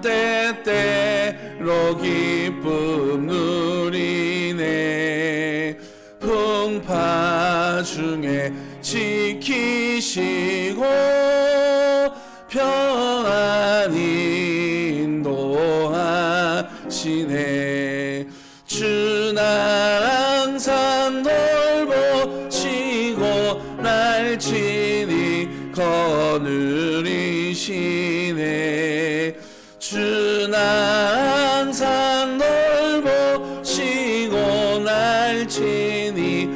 때때로 기쁨 누리네. 풍파 중에 지키시고 평안히 인도하시네. 주 나 항상 돌보시고 날 친히 거느리시네. 주 나 항상 돌보시고 날 친히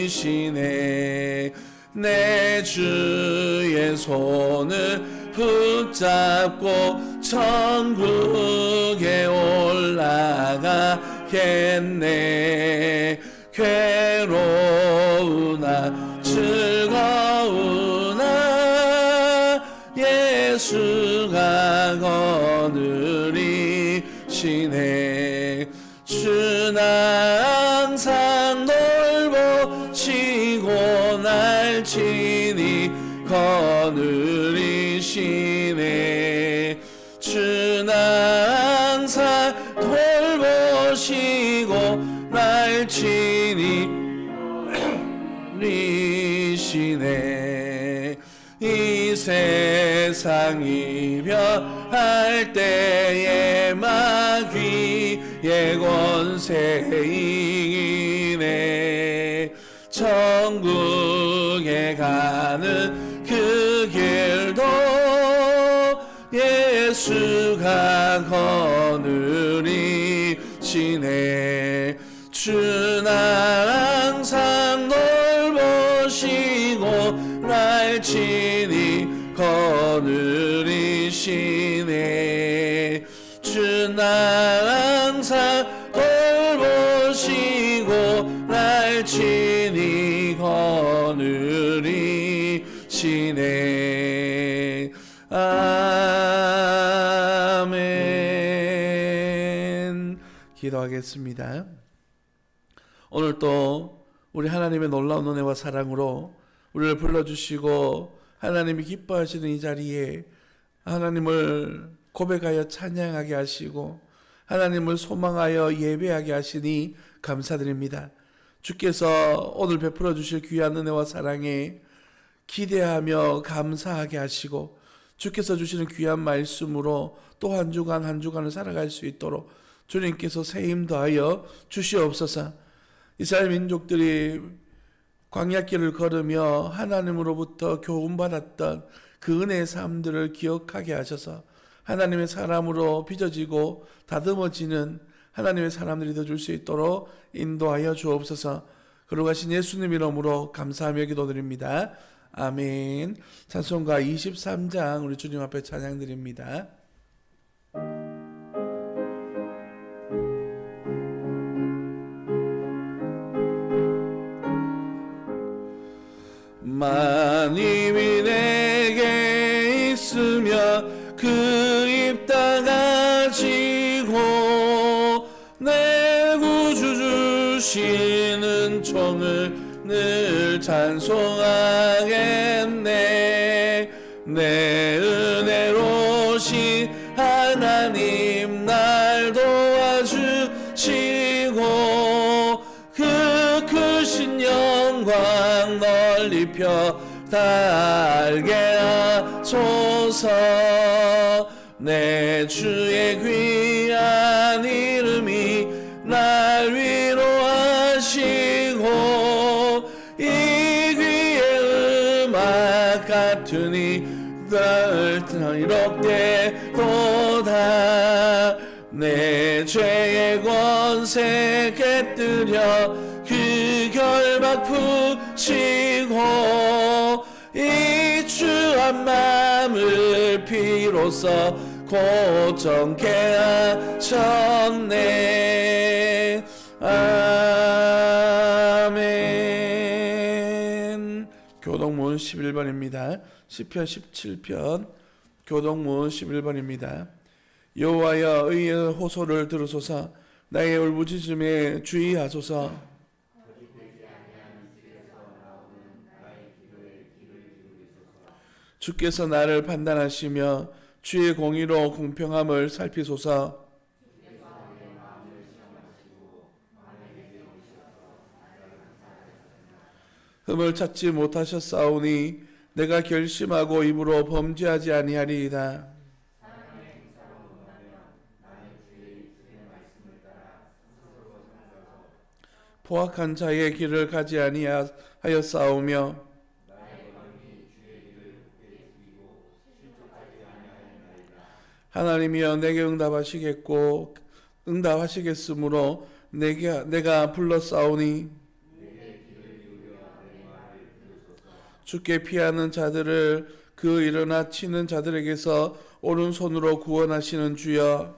거느리시네. 내 주의 손을 붙잡고 천국에 올라가겠네. 괴로우나 즐거우나 예수가 거느리시네. 주 나 항상 돌보시고 날 친히 거느리시네. 주 나 항상 돌보시고 날 친히 거느리시네. 이 세상 이별할 때에 마귀의 권세이네. 천국에 가는 그 길도 예수가 거느리시네. 주 나 항상 돌보시고 날 친히 거느리시네. 주 나 항상 돌보시고 날 친히 거느리시네. 아멘. 기도하겠습니다. 오늘 또 우리 하나님의 놀라운 은혜와 사랑으로 우리를 불러주시고 하나님이 기뻐하시는 이 자리에 하나님을 고백하여 찬양하게 하시고 하나님을 소망하여 예배하게 하시니 감사드립니다. 주께서 오늘 베풀어 주실 귀한 은혜와 사랑에 기대하며 감사하게 하시고 주께서 주시는 귀한 말씀으로 또 한 주간 한 주간을 살아갈 수 있도록 주님께서 새 힘 더하여 주시옵소서. 이스라엘 민족들이 광야길을 걸으며 하나님으로부터 교훈받았던 그 은혜의 삶들을 기억하게 하셔서 하나님의 사람으로 빚어지고 다듬어지는 하나님의 사람들이 되어줄 수 있도록 인도하여 주옵소서. 거룩하신 예수님 이름으로 감사하며 기도드립니다. 아멘. 찬송가 23장 우리 주님 앞에 찬양드립니다. 만님이 내게 있으며 그 입 다 가지고 내 구주 주시는 총을 늘 찬송하겠네. 내 은혜로신 하나님 날 도와주시고 그 크신 영광 널리 펴 달게 하소서. 내 주의 귀한 이름이 날 위로하시고 이 귀의 음악 같으니 늘 이롭게도다. 내 죄의 권세 깨뜨려 그 결박 푸시고 이 주한 마음을 피로써 고정케 하셨네. 아멘. 교동문 11번입니다. 시편 17편 교동문 11번입니다. 여호와여 의의 호소를 들으소서. 나의 울부짖음에 주의하소서. 주께서 나를 판단하시며 주의 공의로 공평함을 살피소서. 흠을 찾지 못하셨사오니 내가 결심하고 입으로 범죄하지 아니하리이다. 포악한 자의 길을 가지 아니하였사오며 하나님이여 내게 응답하시겠으므로 내가 불렀사오니 주께 피하는 자들을 그 일어나 치는 자들에게서 오른손으로 구원하시는 주여.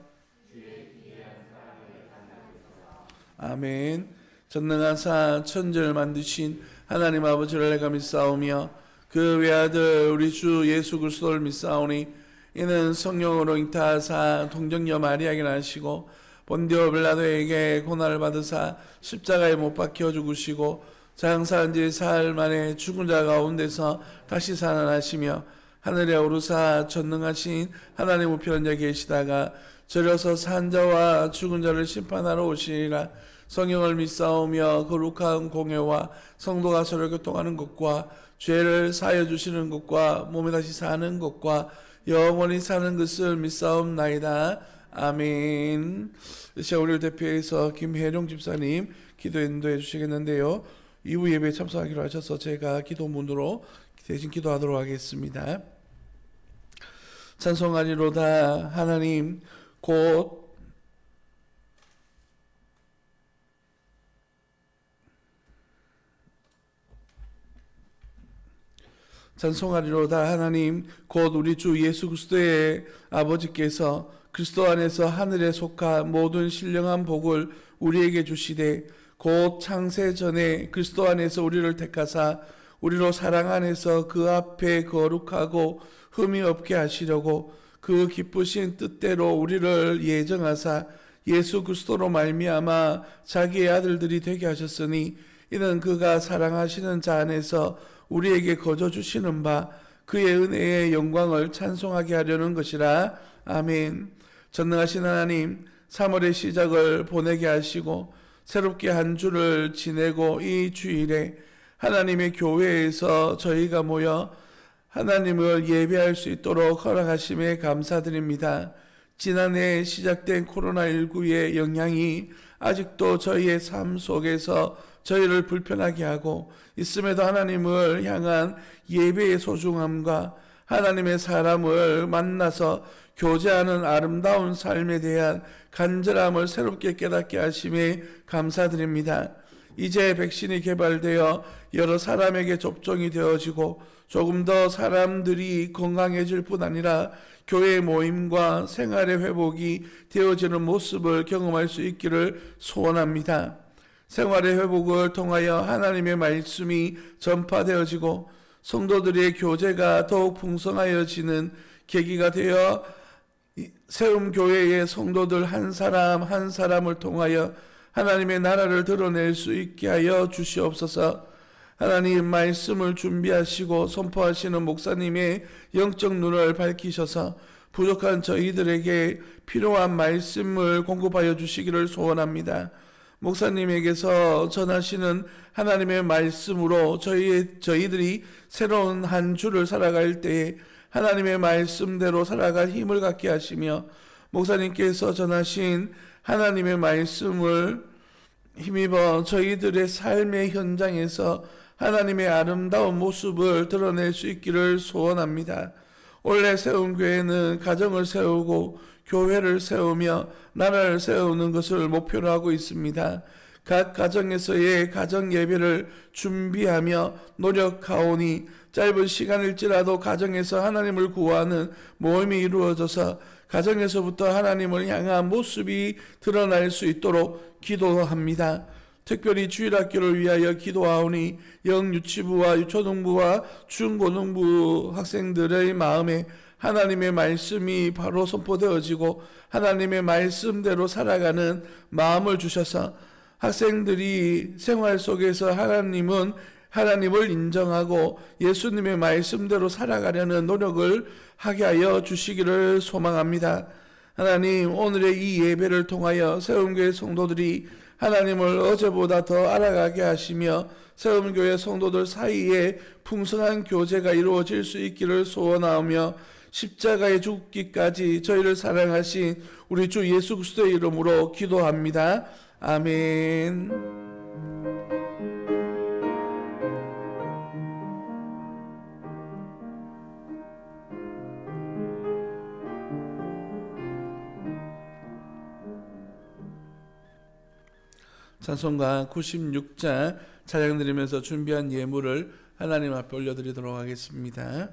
아멘. 전능하사 천지를 만드신 하나님 아버지를 내가 믿사오며 그 외아들 우리 주 예수 그리스도를 믿사오니 이는 성령으로 잉타하사 동정녀 마리아에게 나시고 본디오 빌라도에게 고난을 받으사 십자가에 못 박혀 죽으시고 장사한 지 사흘 만에 죽은 자 가운데서 다시 살아나시며 하늘에 오르사 전능하신 하나님 우편에 앉아 계시다가 저려서 산 자와 죽은 자를 심판하러 오시리라. 성령을 믿사오며 거룩한 공회와 성도가 서로 교통하는 것과 죄를 사하여 주시는 것과 몸에 다시 사는 것과 영원히 사는 것을 믿사옵나이다. 아멘. 이제 우리를 대표해서 김혜룡 집사님 기도 인도해 주시겠는데요. 이후 예배에 참석하기로 하셔서 제가 기도문으로 대신 기도하도록 하겠습니다. 찬송하리로다 하나님 곧 찬송하리로다 하나님 곧 우리 주 예수 그리스도의 아버지께서 그리스도 안에서 하늘에 속한 모든 신령한 복을 우리에게 주시되 곧 창세 전에 그리스도 안에서 우리를 택하사 우리로 사랑 안에서 그 앞에 거룩하고 흠이 없게 하시려고 그 기쁘신 뜻대로 우리를 예정하사 예수 그리스도로 말미암아 자기의 아들들이 되게 하셨으니 이는 그가 사랑하시는 자 안에서 우리에게 거저 주시는 바 그의 은혜의 영광을 찬송하게 하려는 것이라. 아멘. 전능하신 하나님 3월의 시작을 보내게 하시고 새롭게 한 주를 지내고 이 주일에 하나님의 교회에서 저희가 모여 하나님을 예배할 수 있도록 허락하심에 감사드립니다. 지난해 시작된 코로나19의 영향이 아직도 저희의 삶 속에서 저희를 불편하게 하고 있음에도 하나님을 향한 예배의 소중함과 하나님의 사람을 만나서 교제하는 아름다운 삶에 대한 간절함을 새롭게 깨닫게 하심에 감사드립니다. 이제 백신이 개발되어 여러 사람에게 접종이 되어지고 조금 더 사람들이 건강해질 뿐 아니라 교회 모임과 생활의 회복이 되어지는 모습을 경험할 수 있기를 소원합니다. 생활의 회복을 통하여 하나님의 말씀이 전파되어지고 성도들의 교제가 더욱 풍성하여지는 계기가 되어 세움교회의 성도들 한 사람 한 사람을 통하여 하나님의 나라를 드러낼 수 있게 하여 주시옵소서. 하나님 말씀을 준비하시고 선포하시는 목사님의 영적 눈을 밝히셔서 부족한 저희들에게 필요한 말씀을 공급하여 주시기를 소원합니다. 목사님에게서 전하시는 하나님의 말씀으로 저희들이 새로운 한 주를 살아갈 때에 하나님의 말씀대로 살아갈 힘을 갖게 하시며 목사님께서 전하신 하나님의 말씀을 힘입어 저희들의 삶의 현장에서 하나님의 아름다운 모습을 드러낼 수 있기를 소원합니다. 올해 세움교회는 가정을 세우고 교회를 세우며 나라를 세우는 것을 목표로 하고 있습니다. 각 가정에서의 가정 예배를 준비하며 노력하오니 짧은 시간일지라도 가정에서 하나님을 구하는 모임이 이루어져서 가정에서부터 하나님을 향한 모습이 드러날 수 있도록 기도합니다. 특별히 주일학교를 위하여 기도하오니 영유치부와 유초등부와 중고등부 학생들의 마음에 하나님의 말씀이 바로 선포되어지고 하나님의 말씀대로 살아가는 마음을 주셔서 학생들이 생활 속에서 하나님은 하나님을 인정하고 예수님의 말씀대로 살아가려는 노력을 하게 하여 주시기를 소망합니다. 하나님, 오늘의 이 예배를 통하여 세움교회 성도들이 하나님을 어제보다 더 알아가게 하시며 세움교회 성도들 사이에 풍성한 교제가 이루어질 수 있기를 소원하며 십자가에 죽기까지 저희를 사랑하신 우리 주 예수 그리스도의 이름으로 기도합니다. 아멘. 찬송가 96장 찬양 드리면서 준비한 예물을 하나님 앞에 올려드리도록 하겠습니다.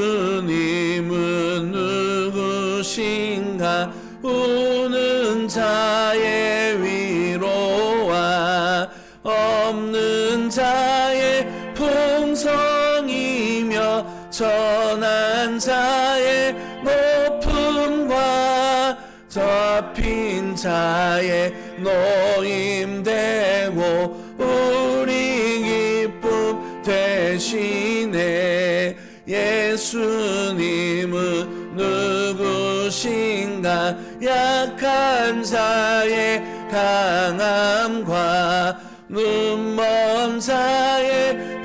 예수님은 누구신가? 우는 자의 위로와 없는 자의 풍성이며 전한 자의 높음과 접힌 자의 노임되고 우리 기쁨 되시네. 예수님은 누구신가? 약한 자의 강함과 눈먼 자의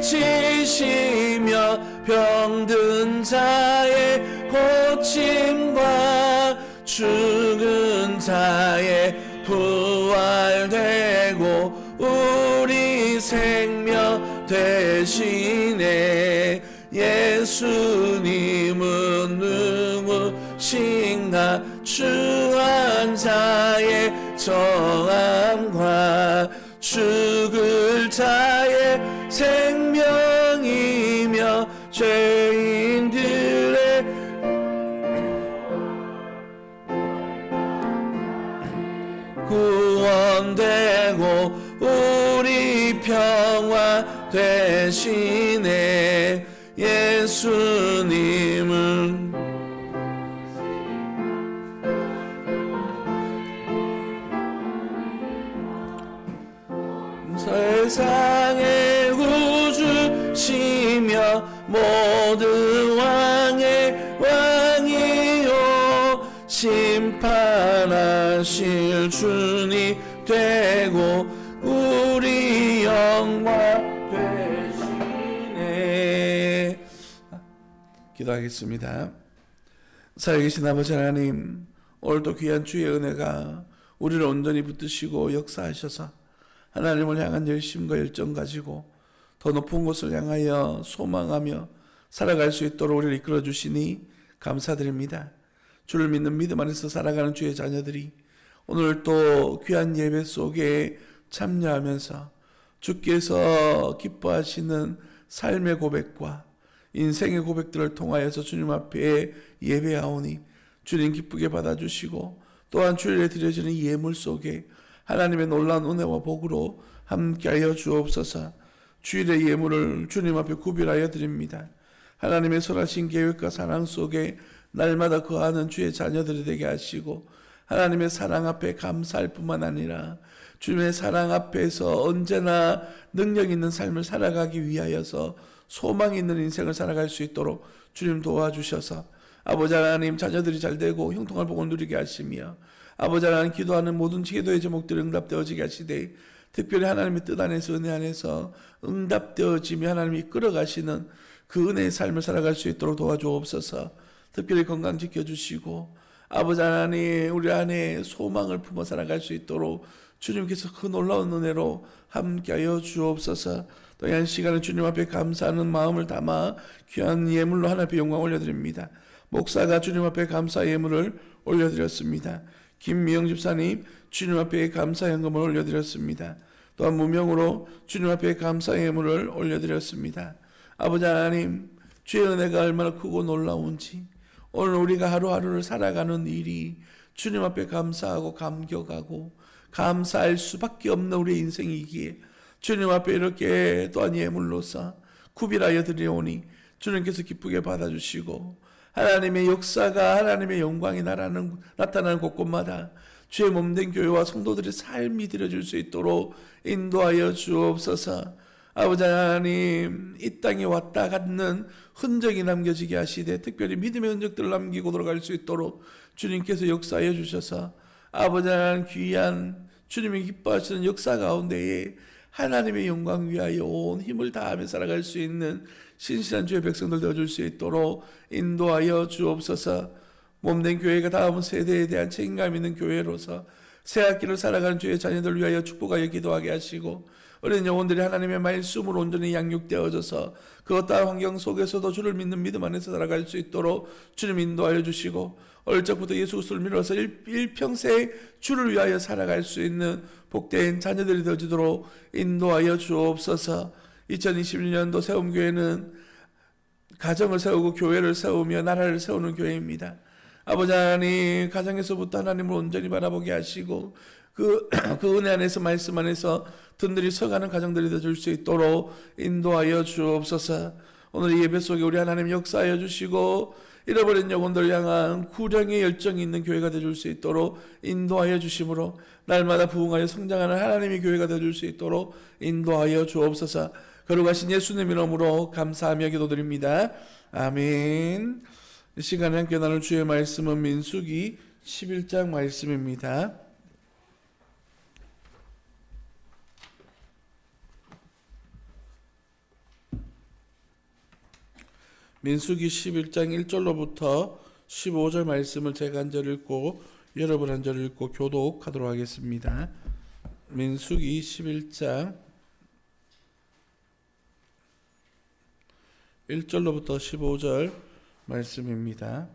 빛이시며 병든 자의 고침과 죽은 자의 부활되고 우리 생명 되시네. 예수님은 누구신가? 추한 자의 정함과 죽을 자의 생명이며 죄인들의 구원되고 우리 평화 되시네. 예수님은 세상의 구주시며 모든 왕의 왕이요 심판하실 주님 되고 우리 영광 되시네. 기도하겠습니다. 살아계신 아버지 하나님, 오늘도 귀한 주의 은혜가 우리를 온전히 붙드시고 역사하셔서 하나님을 향한 열심과 열정 가지고 더 높은 곳을 향하여 소망하며 살아갈 수 있도록 우리를 이끌어 주시니 감사드립니다. 주를 믿는 믿음 안에서 살아가는 주의 자녀들이 오늘 또 귀한 예배 속에 참여하면서 주께서 기뻐하시는 삶의 고백과 인생의 고백들을 통하여서 주님 앞에 예배하오니 주님 기쁘게 받아주시고 또한 주일에 드려지는 예물 속에 하나님의 놀라운 은혜와 복으로 함께하여 주옵소서. 주일의 예물을 주님 앞에 구별하여 드립니다. 하나님의 선하신 계획과 사랑 속에 날마다 거하는 주의 자녀들이 되게 하시고 하나님의 사랑 앞에 감사할 뿐만 아니라 주님의 사랑 앞에서 언제나 능력 있는 삶을 살아가기 위하여서 소망 있는 인생을 살아갈 수 있도록 주님 도와주셔서 아버지 하나님 자녀들이 잘되고 형통할 복을 누리게 하시며 아버지 하나님 기도하는 모든 기도의 제목들이 응답되어지게 하시되 특별히 하나님의 뜻 안에서 은혜 안에서 응답되어지며 하나님이 이끌어가시는 그 은혜의 삶을 살아갈 수 있도록 도와주옵소서. 특별히 건강 지켜주시고 아버지 하나님 우리 안에 소망을 품어 살아갈 수 있도록 주님께서 그 놀라운 은혜로 함께하여 주옵소서. 또 이 한 시간에 주님 앞에 감사하는 마음을 담아 귀한 예물로 하나님 앞에 영광 올려드립니다. 목사가 주님 앞에 감사 예물을 올려드렸습니다. 김미영 집사님 주님 앞에 감사 현금을 올려드렸습니다. 또한 무명으로 주님 앞에 감사 예물을 올려드렸습니다. 아버지 하나님 주의 은혜가 얼마나 크고 놀라운지 오늘 우리가 하루하루를 살아가는 일이 주님 앞에 감사하고 감격하고 감사할 수밖에 없는 우리의 인생이기에 주님 앞에 이렇게 또한 예물로서 구별하여 드리오니 주님께서 기쁘게 받아주시고 하나님의 역사가 하나님의 영광이 나타나는 곳곳마다 주의 몸된 교회와 성도들의 삶이 드려질 수 있도록 인도하여 주옵소서. 아버지 하나님, 이 땅에 왔다 갔는 흔적이 남겨지게 하시되 특별히 믿음의 흔적들을 남기고 돌아갈 수 있도록 주님께서 역사하여 주셔서 아버지 하나님 귀한 주님이 기뻐하시는 역사 가운데에 하나님의 영광 위하여 온 힘을 다하며 살아갈 수 있는 신실한 주의 백성들 되어줄 수 있도록 인도하여 주옵소서. 몸된 교회가 다음 세대에 대한 책임감 있는 교회로서 새학기를 살아가는 주의 자녀들 위하여 축복하여 기도하게 하시고 어린 영혼들이 하나님의 말씀으로 온전히 양육되어져서 그 어떠한 환경 속에서도 주를 믿는 믿음 안에서 살아갈 수 있도록 주님 인도하여 주시고 어릴 적부터 예수 그리스도를 믿어서 일평생 주를 위하여 살아갈 수 있는 복된 자녀들이 되어지도록 인도하여 주옵소서. 2021년도 세움교회는 가정을 세우고 교회를 세우며 나라를 세우는 교회입니다. 아버지 하나님, 가정에서부터 하나님을 온전히 바라보게 하시고 그 은혜 안에서 말씀 안에서 든든히 서가는 가정들이 되어줄 수 있도록 인도하여 주옵소서. 오늘 이 예배 속에 우리 하나님 역사하여 주시고 잃어버린 영혼들 향한 구령의 열정이 있는 교회가 되어줄 수 있도록 인도하여 주심으로 날마다 부흥하여 성장하는 하나님의 교회가 되어줄 수 있도록 인도하여 주옵소서. 거룩하신 예수님 이름으로 감사하며 기도드립니다. 아멘. 이 시간에 함께 나눌 주의 말씀은 민수기 11장 말씀입니다. 민수기 11장 1절로부터 15절 말씀을 제가 한 절 읽고 여러분 한 절 읽고 교독하도록 하겠습니다. 민수기 11장 1절로부터 15절 말씀입니다.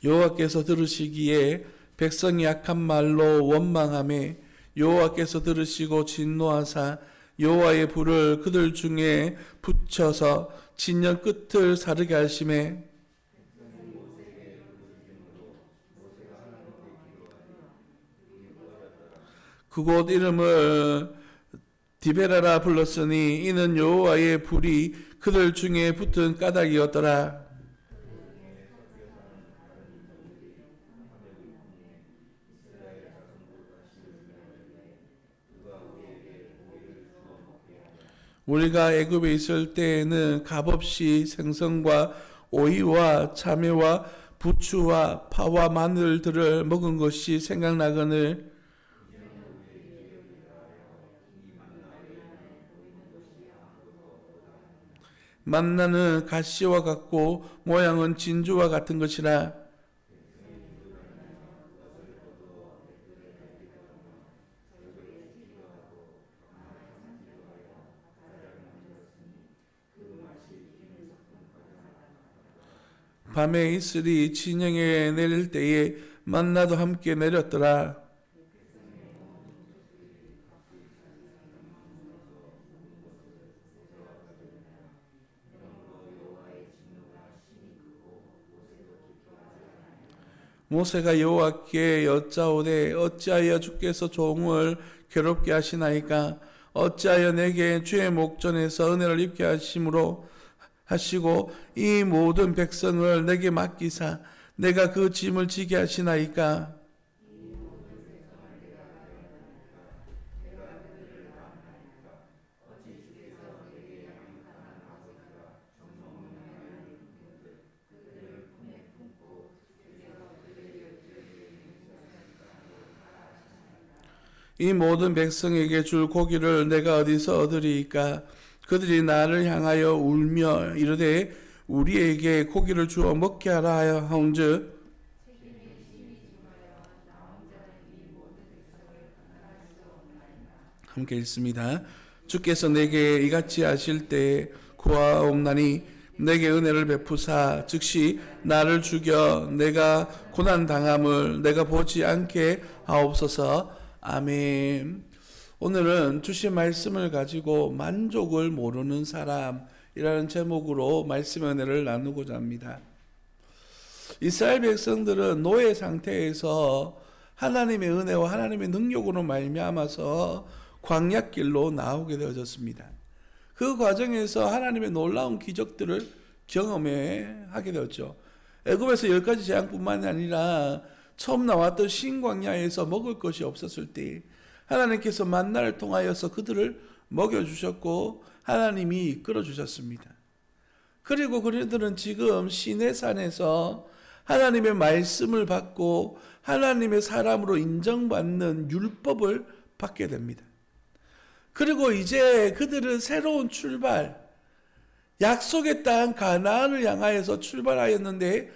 여호와께서 들으시기에 백성이 악한 말로 원망하매 여호와께서 들으시고 진노하사 여호와의 불을 그들 중에 붙여서 진영 끝을 사르게 하심에 그곳 이름을 디베라라 불렀으니 이는 여호와의 불이 그들 중에 붙은 까닭이었더라. 우리가 애굽에 있을 때에는 값없이 생선과 오이와 참외와 부추와 파와 마늘들을 먹은 것이 생각나거늘 만나는 가시와 같고 모양은 진주와 같은 것이라. 밤에 이슬이 진영에 내릴 때에 만나도 함께 내렸더라. 모세가 여호와께 여짜오되 어찌하여 주께서 종을 괴롭게 하시나이까? 어찌하여 내게 주의 목전에서 은혜를 입게 하시고 이 모든 백성을 내게 맡기사 내가 그 짐을 지게 하시나이까? 이 모든 백성에게 줄 고기를 내가 어디서 얻으리이까? 그들이 나를 향하여 울며 이르되 우리에게 고기를 주어 먹게 하라 하온즉 함께 읽습니다. 주께서 내게 이같이 하실 때 구하옵나니 내게 은혜를 베푸사 즉시 나를 죽여 내가 고난 당함을 내가 보지 않게 하옵소서. 아멘. 오늘은 주신 말씀을 가지고 만족을 모르는 사람이라는 제목으로 말씀의 은혜를 나누고자 합니다. 이스라엘 백성들은 노예 상태에서 하나님의 은혜와 하나님의 능력으로 말미암아서 광야길로 나오게 되어졌습니다. 그 과정에서 하나님의 놀라운 기적들을 경험하게 되었죠. 애굽에서 10가지 재앙뿐만 아니라 처음 나왔던 신광야에서 먹을 것이 없었을 때 하나님께서 만나를 통하여서 그들을 먹여주셨고 하나님이 이끌어주셨습니다. 그리고 그들은 지금 시내산에서 하나님의 말씀을 받고 하나님의 사람으로 인정받는 율법을 받게 됩니다. 그리고 이제 그들은 새로운 출발, 약속의 땅 가나안을 향하여서 출발하였는데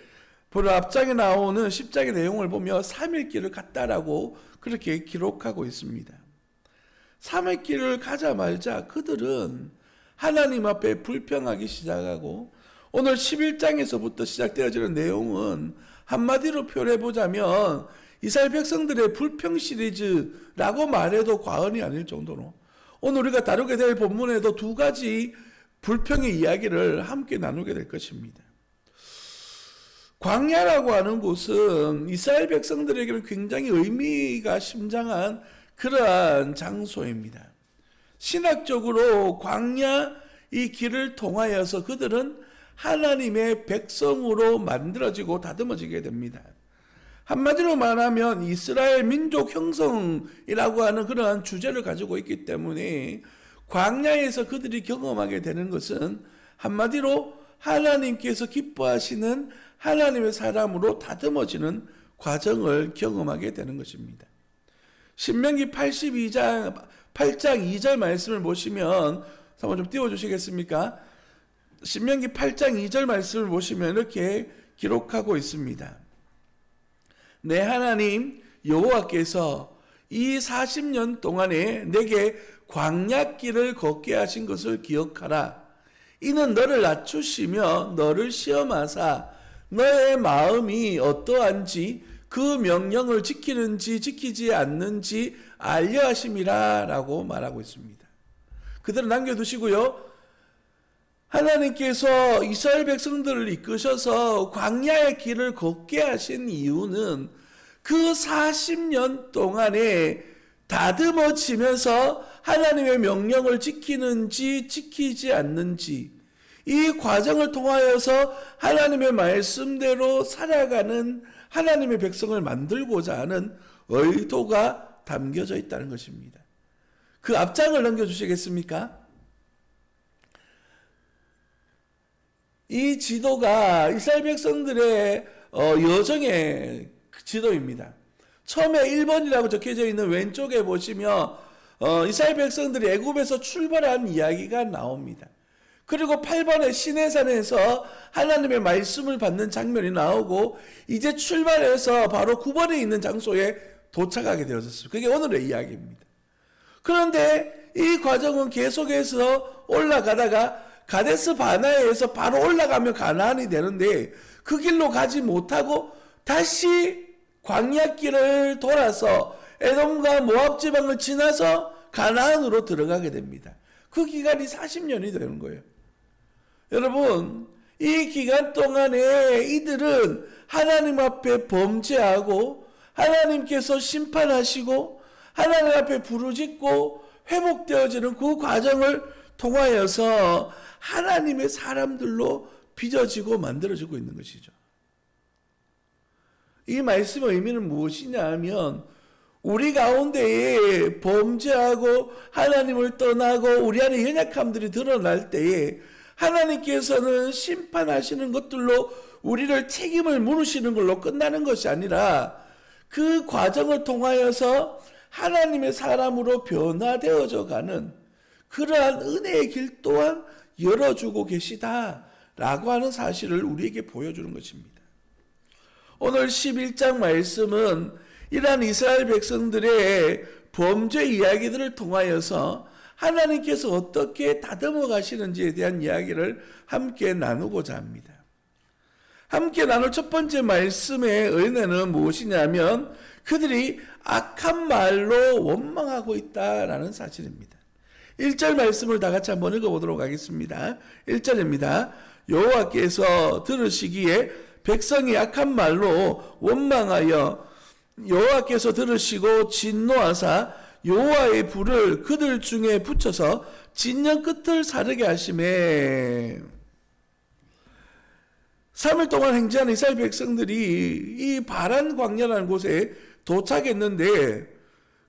바로 앞장에 나오는 10장의 내용을 보며 3일 길을 갔다라고 그렇게 기록하고 있습니다. 3일 길을 가자마자 그들은 하나님 앞에 불평하기 시작하고 오늘 11장에서부터 시작되어지는 내용은 한마디로 표현해보자면 이스라엘 백성들의 불평 시리즈라고 말해도 과언이 아닐 정도로 오늘 우리가 다루게 될 본문에도 2가지 불평의 이야기를 함께 나누게 될 것입니다. 광야라고 하는 곳은 이스라엘 백성들에게는 굉장히 의미가 심장한 그러한 장소입니다. 신학적으로 광야 이 길을 통하여서 그들은 하나님의 백성으로 만들어지고 다듬어지게 됩니다. 한마디로 말하면 이스라엘 민족 형성이라고 하는 그러한 주제를 가지고 있기 때문에 광야에서 그들이 경험하게 되는 것은 한마디로 하나님께서 기뻐하시는 하나님의 사람으로 다듬어지는 과정을 경험하게 되는 것입니다. 신명기 8장 2절 말씀을 보시면 한번 좀 띄워주시겠습니까? 신명기 8장 2절 말씀을 보시면 이렇게 기록하고 있습니다. 내 하나님 여호와께서 이 40년 동안에 내게 광야길을 걷게 하신 것을 기억하라. 이는 너를 낮추시며 너를 시험하사 너의 마음이 어떠한지 그 명령을 지키는지 지키지 않는지 알려 하심이라 라고 말하고 있습니다. 그대로 남겨두시고요. 하나님께서 이스라엘 백성들을 이끄셔서 광야의 길을 걷게 하신 이유는 그 40년 동안에 다듬어지면서 하나님의 명령을 지키는지 지키지 않는지 이 과정을 통하여서 하나님의 말씀대로 살아가는 하나님의 백성을 만들고자 하는 의도가 담겨져 있다는 것입니다. 그 앞장을 넘겨주시겠습니까? 이 지도가 이스라엘 백성들의 여정의 지도입니다. 처음에 1번이라고 적혀져 있는 왼쪽에 보시면 이스라엘 백성들이 애굽에서 출발한 이야기가 나옵니다. 그리고 8번에 시내산에서 하나님의 말씀을 받는 장면이 나오고 이제 출발해서 바로 9번에 있는 장소에 도착하게 되었습니다. 그게 오늘의 이야기입니다. 그런데 이 과정은 계속해서 올라가다가 가데스 바네아에서 바로 올라가면 가나안이 되는데 그 길로 가지 못하고 다시 광야길을 돌아서 에돔과 모압 지방을 지나서 가나안으로 들어가게 됩니다. 그 기간이 40년이 되는 거예요. 여러분, 이 기간 동안에 이들은 하나님 앞에 범죄하고 하나님께서 심판하시고 하나님 앞에 부르짖고 회복되어지는 그 과정을 통하여서 하나님의 사람들로 빚어지고 만들어지고 있는 것이죠. 이 말씀의 의미는 무엇이냐 하면 우리 가운데에 범죄하고 하나님을 떠나고 우리 안에 연약함들이 드러날 때에 하나님께서는 심판하시는 것들로 우리를 책임을 물으시는 걸로 끝나는 것이 아니라 그 과정을 통하여서 하나님의 사람으로 변화되어져 가는 그러한 은혜의 길 또한 열어주고 계시다라고 하는 사실을 우리에게 보여주는 것입니다. 오늘 11장 말씀은 이러한 이스라엘 백성들의 범죄 이야기들을 통하여서 하나님께서 어떻게 다듬어 가시는지에 대한 이야기를 함께 나누고자 합니다. 함께 나눌 첫 번째 말씀의 은혜는 무엇이냐면 그들이 악한 말로 원망하고 있다라는 사실입니다. 1절 말씀을 다 같이 한번 읽어보도록 하겠습니다. 1절입니다. 여호와께서 들으시기에 백성이 악한 말로 원망하여 여호와께서 들으시고 진노하사 여호와의 불을 그들 중에 붙여서 진영 끝을 사르게 하심에 3일 동안 행진하는 이스라엘 백성들이 이 바란 광야라는 곳에 도착했는데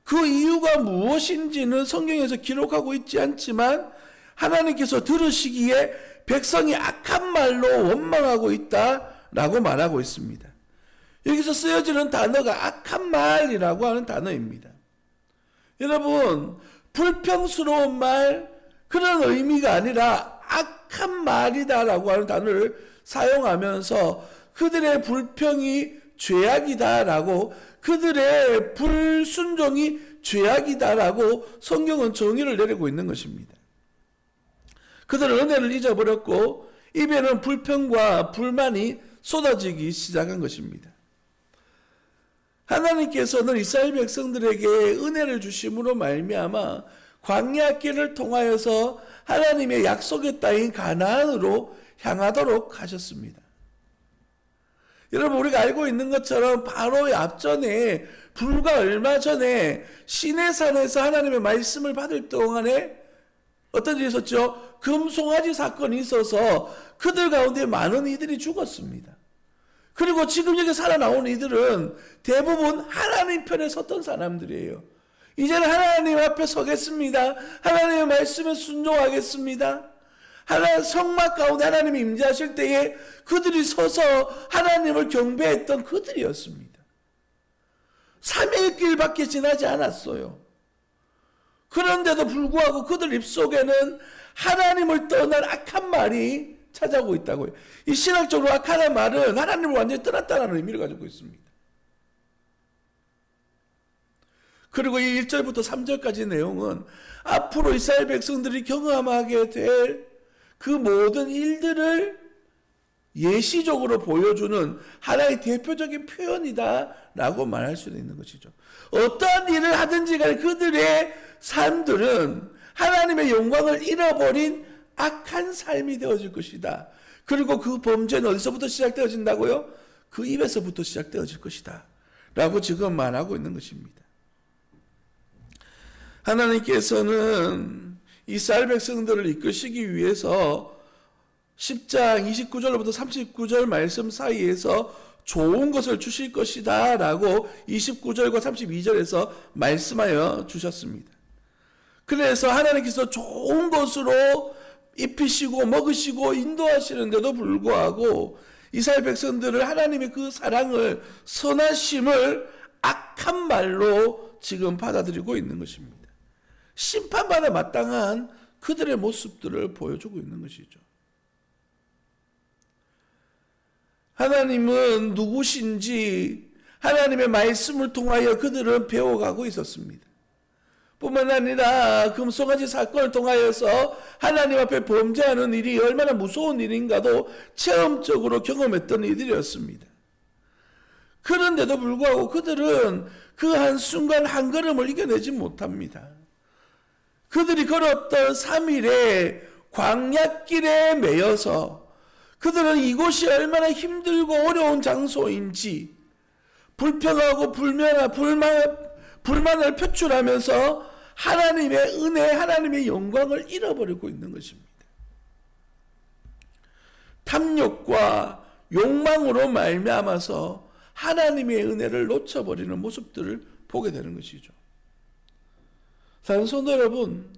그 이유가 무엇인지는 성경에서 기록하고 있지 않지만 하나님께서 들으시기에 백성이 악한 말로 원망하고 있다라고 말하고 있습니다. 여기서 쓰여지는 단어가 악한 말이라고 하는 단어입니다. 여러분, 불평스러운 말, 그런 의미가 아니라 악한 말이다라고 하는 단어를 사용하면서 그들의 불평이 죄악이다라고, 그들의 불순종이 죄악이다라고 성경은 정의를 내리고 있는 것입니다. 그들은 은혜를 잊어버렸고 입에는 불평과 불만이 쏟아지기 시작한 것입니다. 하나님께서는 이스라엘 백성들에게 은혜를 주심으로 말미암아 광야길을 통하여서 하나님의 약속의 땅인 가나안으로 향하도록 하셨습니다. 여러분, 우리가 알고 있는 것처럼 바로 앞전에 불과 얼마 전에 시내산에서 하나님의 말씀을 받을 동안에 어떤 일이 있었죠? 금송아지 사건이 있어서 그들 가운데 많은 이들이 죽었습니다. 그리고 지금 여기 살아나온 이들은 대부분 하나님 편에 섰던 사람들이에요. 이제는 하나님 앞에 서겠습니다. 하나님의 말씀에 순종하겠습니다. 성막 가운데 하나님이 임재하실 때에 그들이 서서 하나님을 경배했던 그들이었습니다. 3일 길밖에 지나지 않았어요. 그런데도 불구하고 그들 입속에는 하나님을 떠난 악한 말이 찾아오고 있다고요. 이 신학적으로 악한 말은 하나님을 완전히 떠났다는 의미를 가지고 있습니다. 그리고 이 1절부터 3절까지 내용은 앞으로 이스라엘 백성들이 경험하게 될 그 모든 일들을 예시적으로 보여주는 하나의 대표적인 표현이다라고 말할 수 있는 것이죠. 어떠한 일을 하든지 간에 그들의 삶들은 하나님의 영광을 잃어버린 악한 삶이 되어질 것이다. 그리고 그 범죄는 어디서부터 시작되어진다고요? 그 입에서부터 시작되어질 것이다 라고 지금 말하고 있는 것입니다. 하나님께서는 이스라엘 백성들을 이끄시기 위해서 10장 29절부터 39절 말씀 사이에서 좋은 것을 주실 것이다 라고 29절과 32절에서 말씀하여 주셨습니다. 그래서 하나님께서 좋은 것으로 입히시고 먹으시고 인도하시는데도 불구하고 이스라엘 백성들을 하나님의 그 사랑을, 선하심을 악한 말로 지금 받아들이고 있는 것입니다. 심판받아 마땅한 그들의 모습들을 보여주고 있는 것이죠. 하나님은 누구신지 하나님의 말씀을 통하여 그들은 배워가고 있었습니다. 뿐만 아니라 금송아지 사건을 통하여서 하나님 앞에 범죄하는 일이 얼마나 무서운 일인가도 체험적으로 경험했던 이들이었습니다. 그런데도 불구하고 그들은 그 한순간 한 걸음을 이겨내지 못합니다. 그들이 걸었던 3일의 광야길에 매여서 그들은 이곳이 얼마나 힘들고 어려운 장소인지 불평하고 불만을 표출하면서 하나님의 은혜, 하나님의 영광을 잃어버리고 있는 것입니다. 탐욕과 욕망으로 말미암아서 하나님의 은혜를 놓쳐버리는 모습들을 보게 되는 것이죠. 사랑하는 성도 여러분,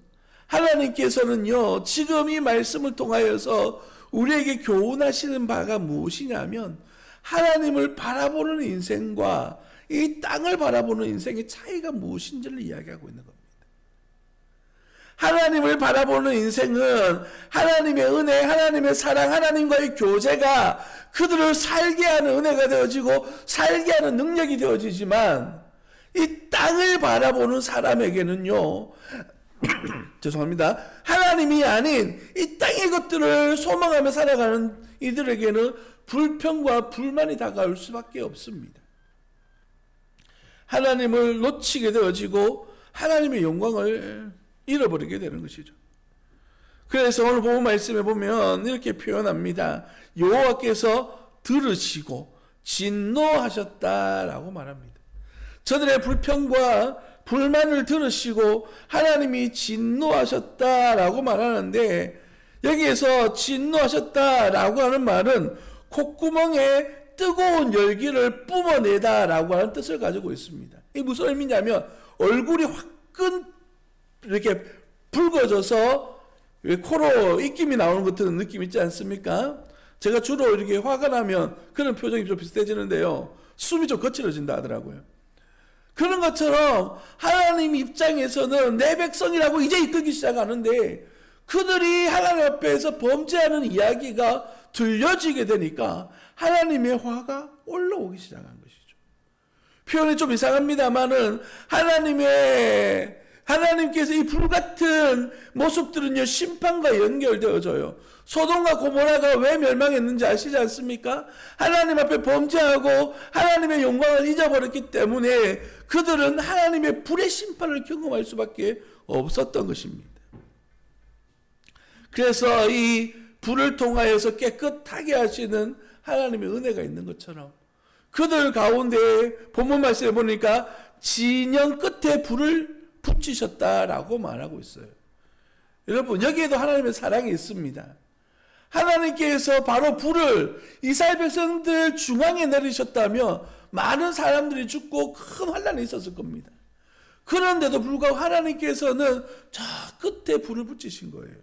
하나님께서는요, 지금 이 말씀을 통하여서 우리에게 교훈하시는 바가 무엇이냐면 하나님을 바라보는 인생과 이 땅을 바라보는 인생의 차이가 무엇인지를 이야기하고 있는 겁니다. 하나님을 바라보는 인생은 하나님의 은혜, 하나님의 사랑, 하나님과의 교제가 그들을 살게 하는 은혜가 되어지고 살게 하는 능력이 되어지지만 이 땅을 바라보는 사람에게는요, 죄송합니다. 하나님이 아닌 이 땅의 것들을 소망하며 살아가는 이들에게는 불평과 불만이 다가올 수밖에 없습니다. 하나님을 놓치게 되어지고 하나님의 영광을 잃어버리게 되는 것이죠. 그래서 오늘 본문 말씀에 보면 이렇게 표현합니다. 여호와께서 들으시고 진노하셨다라고 말합니다. 저들의 불평과 불만을 들으시고 하나님이 진노하셨다라고 말하는데, 여기에서 진노하셨다라고 하는 말은 콧구멍에 뜨거운 열기를 뿜어내다라고 하는 뜻을 가지고 있습니다. 이게 무슨 의미냐면 얼굴이 화끈 이렇게 붉어져서 코로 입김이 나오는 같은 느낌 있지 않습니까? 제가 주로 이렇게 화가 나면 그런 표정이 좀 비슷해지는데요. 숨이 좀 거칠어진다 하더라고요. 그런 것처럼 하나님 입장에서는 내 백성이라고 이제 이끌기 시작하는데 그들이 하나님 앞에서 범죄하는 이야기가 들려지게 되니까 하나님의 화가 올라오기 시작한 것이죠. 표현이 좀 이상합니다만은 하나님께서 이 불같은 모습들은요, 심판과 연결되어져요. 소돔과 고모라가 왜 멸망했는지 아시지 않습니까? 하나님 앞에 범죄하고 하나님의 영광을 잊어버렸기 때문에 그들은 하나님의 불의 심판을 경험할 수밖에 없었던 것입니다. 그래서 이 불을 통하여서 깨끗하게 하시는 하나님의 은혜가 있는 것처럼 그들 가운데 본문 말씀에 보니까 진영 끝에 불을 붙이셨다라고 말하고 있어요. 여러분, 여기에도 하나님의 사랑이 있습니다. 하나님께서 바로 불을 이스라엘 백성들 중앙에 내리셨다면 많은 사람들이 죽고 큰 환난이 있었을 겁니다. 그런데도 불구하고 하나님께서는 저 끝에 불을 붙이신 거예요.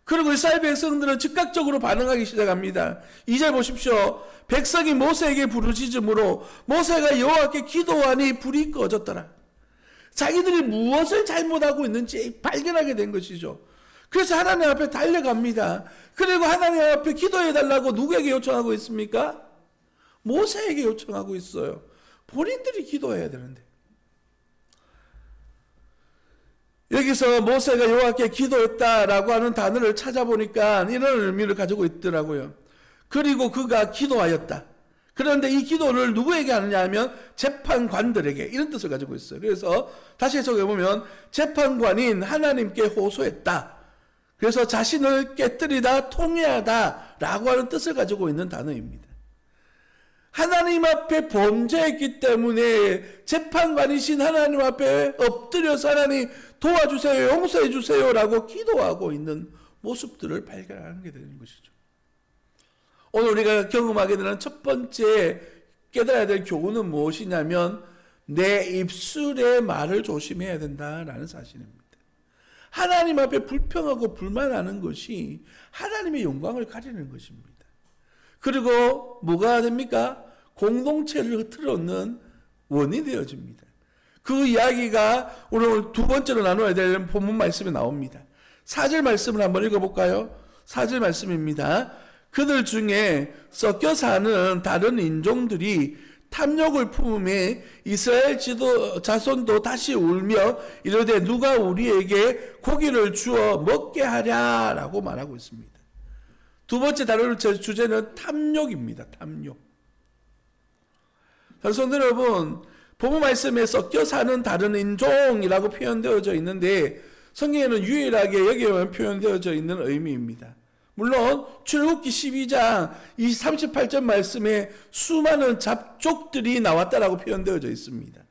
그리고 이스라엘 백성들은 즉각적으로 반응하기 시작합니다. 2절 보십시오. 백성이 모세에게 부르짖음으로 모세가 여호와께 기도하니 불이 꺼졌더라. 자기들이 무엇을 잘못하고 있는지 발견하게 된 것이죠. 그래서 하나님 앞에 달려갑니다. 그리고 하나님 앞에 기도해달라고 누구에게 요청하고 있습니까? 모세에게 요청하고 있어요. 본인들이 기도해야 되는데. 여기서 모세가 여호와께 기도했다라고 하는 단어를 찾아보니까 이런 의미를 가지고 있더라고요. 그리고 그가 기도하였다. 그런데 이 기도를 누구에게 하느냐 하면 재판관들에게, 이런 뜻을 가지고 있어요. 그래서 다시 해석해보면 재판관인 하나님께 호소했다. 그래서 자신을 깨뜨리다, 통회하다 라고 하는 뜻을 가지고 있는 단어입니다. 하나님 앞에 범죄했기 때문에 재판관이신 하나님 앞에 엎드려서 하나님 도와주세요, 용서해 주세요 라고 기도하고 있는 모습들을 발견하게 되는 것이죠. 오늘 우리가 경험하게 되는 첫 번째 깨달아야 될 교훈은 무엇이냐면 내 입술의 말을 조심해야 된다라는 사실입니다. 하나님 앞에 불평하고 불만하는 것이 하나님의 영광을 가리는 것입니다. 그리고 뭐가 됩니까? 공동체를 흐트러놓는 원인이 되어집니다. 그 이야기가 오늘 두 번째로 나눠야 될 본문 말씀에 나옵니다. 4절 말씀을 한번 읽어볼까요? 4절 말씀입니다. 그들 중에 섞여 사는 다른 인종들이 탐욕을 품음에 이스라엘 자손도 다시 울며 이르되 누가 우리에게 고기를 주어 먹게 하랴라고 말하고 있습니다. 두 번째 다룰 주제는 탐욕입니다. 탐욕. 성도 여러분, 본문 말씀에 섞여 사는 다른 인종이라고 표현되어져 있는데 성경에는 유일하게 여기에만 표현되어져 있는 의미입니다. 물론 출애굽기 12장 38절 말씀에 수많은 잡족들이 나왔다라고 표현되어져 있습니다.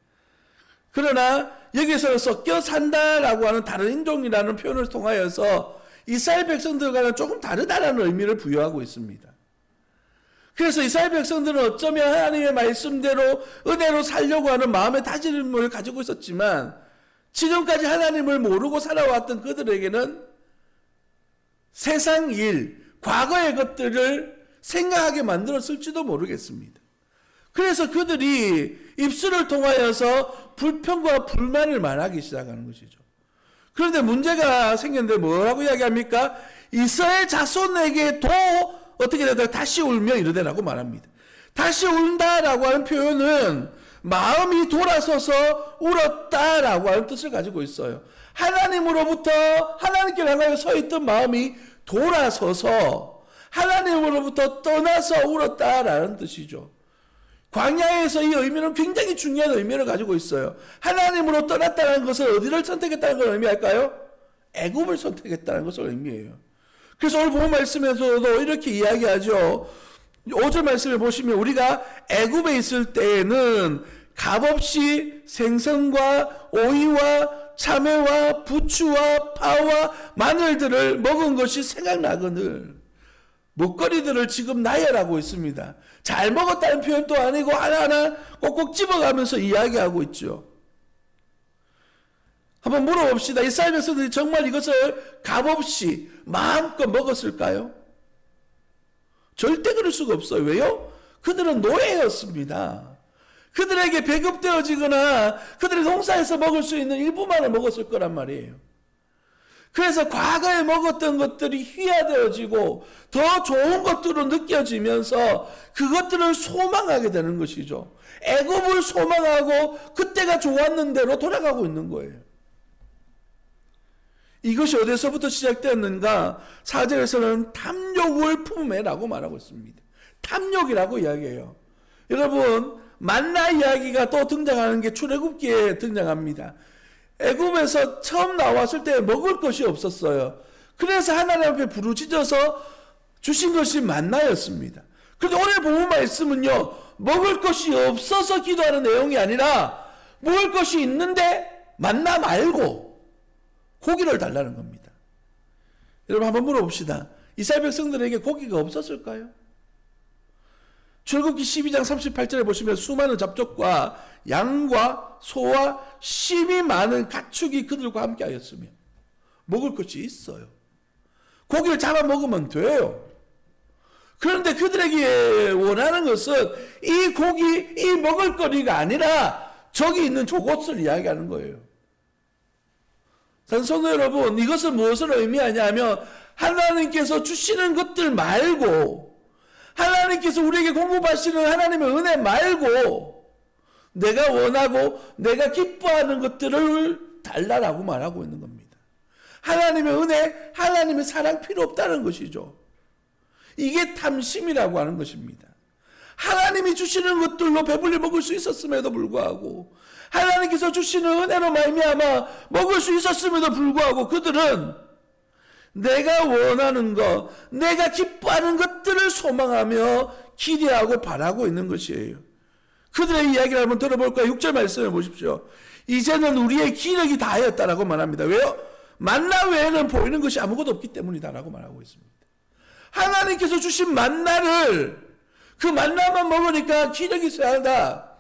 그러나 여기서 섞여 산다라고 하는 다른 인종이라는 표현을 통하여서 이스라엘 백성들과는 조금 다르다라는 의미를 부여하고 있습니다. 그래서 이스라엘 백성들은 어쩌면 하나님의 말씀대로 은혜로 살려고 하는 마음의 다짐을 가지고 있었지만 지금까지 하나님을 모르고 살아왔던 그들에게는 세상 일, 과거의 것들을 생각하게 만들었을지도 모르겠습니다. 그래서 그들이 입술을 통하여서 불평과 불만을 말하기 시작하는 것이죠. 그런데 문제가 생겼는데 뭐라고 이야기합니까? 이스라엘 자손에게도 어떻게 되다 다시 울며 이르되라고 말합니다. 다시 운다라고 하는 표현은 마음이 돌아서서 울었다라고 하는 뜻을 가지고 있어요. 하나님으로부터 하나님께 향하여 서 있던 마음이 돌아서서 하나님으로부터 떠나서 울었다라는 뜻이죠. 광야에서 이 의미는 굉장히 중요한 의미를 가지고 있어요. 하나님으로 떠났다는 것은 어디를 선택했다는 걸 의미할까요? 애굽을 선택했다는 것을 의미해요. 그래서 오늘 본문 말씀에서도 이렇게 이야기하죠. 5절 말씀을 보시면 우리가 애굽에 있을 때에는 값없이 생선과 오이와 참외와 부추와 파와 마늘들을 먹은 것이 생각나거늘 먹거리들을 지금 나열하고 있습니다. 잘 먹었다는 표현도 아니고 하나하나 꼭꼭 집어가면서 이야기하고 있죠. 한번 물어봅시다. 이스라엘 백성들이 정말 이것을 값없이 마음껏 먹었을까요? 절대 그럴 수가 없어요. 왜요? 그들은 노예였습니다. 그들에게 배급되어지거나 그들의 농사에서 먹을 수 있는 일부만을 먹었을 거란 말이에요. 그래서 과거에 먹었던 것들이 희화되어지고 더 좋은 것들로 느껴지면서 그것들을 소망하게 되는 것이죠. 애굽을 소망하고 그때가 좋았는 대로 돌아가고 있는 거예요. 이것이 어디서부터 시작되었는가? 4절에서는 탐욕을 품에라고 말하고 있습니다. 탐욕이라고 이야기해요. 여러분, 만나 이야기가 또 등장하는 게 출애굽기에 등장합니다. 애굽에서 처음 나왔을 때 먹을 것이 없었어요. 그래서 하나님 앞에 부르짖어서 주신 것이 만나였습니다. 그런데 오늘 본문 말씀은요, 먹을 것이 없어서 기도하는 내용이 아니라 먹을 것이 있는데 만나 말고 고기를 달라는 겁니다. 여러분 한번 물어봅시다. 이스라엘 백성들에게 고기가 없었을까요? 출애굽기 12장 38절에 보시면 수많은 잡족과 양과 소와 심이 많은 가축이 그들과 함께 하였으며 먹을 것이 있어요. 고기를 잡아먹으면 돼요. 그런데 그들에게 원하는 것은 이 고기, 이 먹을거리가 아니라 저기 있는 저곳을 이야기하는 거예요. 성도 여러분, 이것은 무엇을 의미하냐면 하나님께서 주시는 것들 말고 하나님께서 우리에게 공급하시는 하나님의 은혜 말고 내가 원하고 내가 기뻐하는 것들을 달라라고 말하고 있는 겁니다. 하나님의 은혜, 하나님의 사랑 필요 없다는 것이죠. 이게 탐심이라고 하는 것입니다. 하나님이 주시는 것들로 배불리 먹을 수 있었음에도 불구하고 하나님께서 주시는 은혜로 말미암아 먹을 수 있었음에도 불구하고 그들은 내가 원하는 것, 내가 기뻐하는 것들을 소망하며 기대하고 바라고 있는 것이에요. 그들의 이야기를 한번 들어볼까요? 6절 말씀을 보십시오. 이제는 우리의 기력이 다하였다라고 말합니다. 왜요? 만나 외에는 보이는 것이 아무것도 없기 때문이다라고 말하고 있습니다. 하나님께서 주신 만나를 그 만나만 먹으니까 기력이 쇠하다.